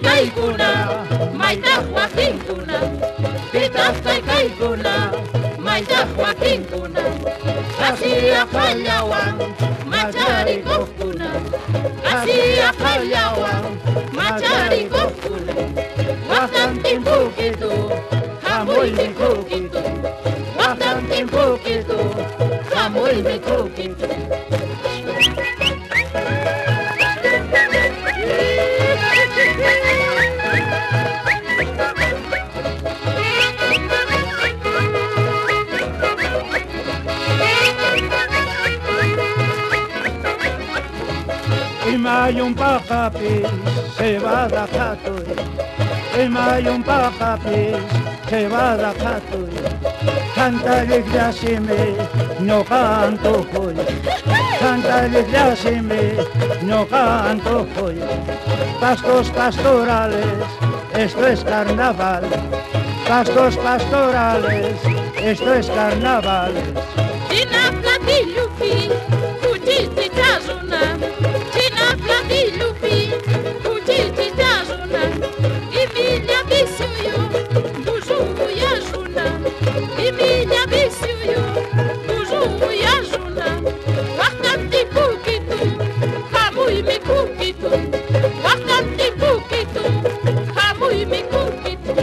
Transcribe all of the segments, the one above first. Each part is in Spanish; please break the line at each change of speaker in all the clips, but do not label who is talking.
Kaykuna, maita Joaquinkuna, pitazka kaykuna, maita Joaquinkuna, Asia fallawan, machari kokuna, Asia fallawan, machari kokuna, Waktan timpu kitu, hamoy miku kitu, Waktan timpu kitu, hamoy miku kitu.
Imayong pakapis, cebada katoy. Imayong pakapis, cebada katoy. Kantalig yasime, no canto hoy. Kantalig yasime, no canto hoy. Pastos pastorales, esto es carnaval. Pastos pastorales, esto es carnaval.
Tina platilupi, kujiti tazuna. Tina platilupi, kujiti tazuna. Emilia bisuyo, bujumu yajuna. Emilia bisuyo, bujumu yajuna. Waktanti pukitu, hamui mikukitu. Waktanti pukitu, hamui mikukitu.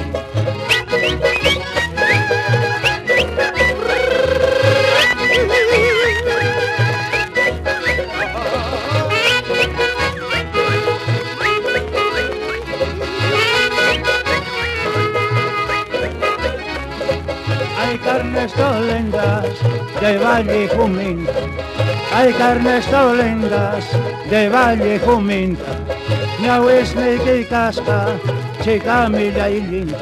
Hay carnes tolendas de Valle Juminta, hay carnes tolendas de Valle Juminta. Ñauesne que casca, chica milla y linda.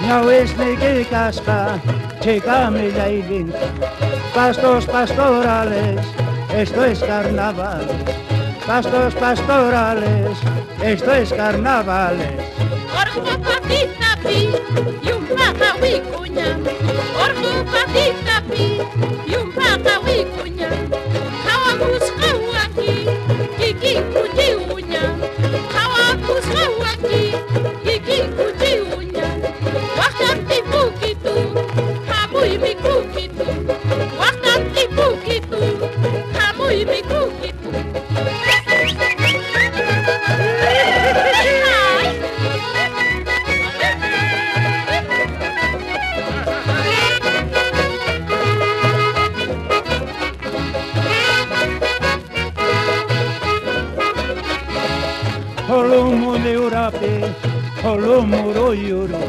Ñauesne que casca, chica milla y linda. Pastos pastorales, esto es carnaval. Pastos pastorales, esto es carnavales.
Orjo patita pi, y un paja huicuña. Orjo patita pi, y un paja huicuña. Jawabus jawaki, kiki kuchi uña. Jawabus jawaki, kiki kuchi uña. Waktanti pukitu, hamui mi kukitu. Waktanti pukitu, hamui mi kukitu.
Holomo de Urape, holomo royoro.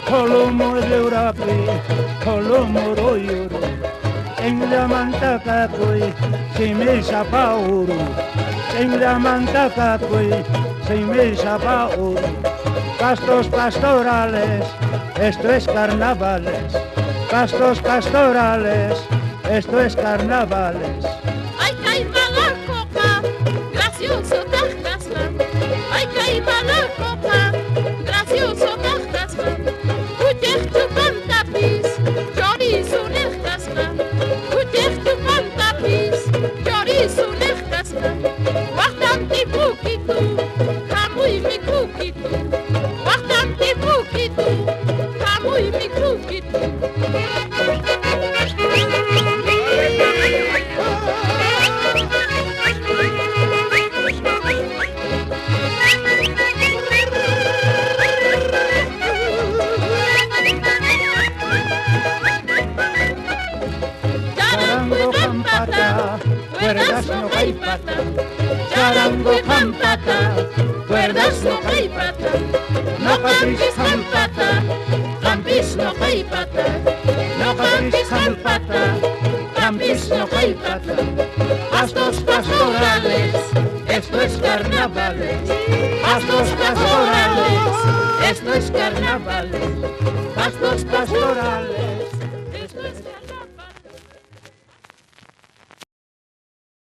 Holomo de Urape, holomo royoro. En la mantacacoy, se me sapa oro. En la mantacacoy, se me sapa oro. Pastos pastorales, esto es carnavales. Pastos pastorales, esto es carnavales.
Ay, caima la copa, gracioso tajtasma. Ay, caima la copa, gracioso tajtasma. Utech tu pantapis, chorizo nejtasma. Utech tu pantapis, chorizo nejtasma. Waktanti pukitu, hamui mi kukitu. Waktanti pukitu, hamui mi kukitu.
Charango campata, cuerdas no hay pata.
Charango campata, cuerdas no hay pata. No cantes campata, campis no hay pata. No cantes campata, campis no hay pata. Pastos pastorales, esto es carnavales. Pastos pastorales, esto es carnavales. Pastos pastorales.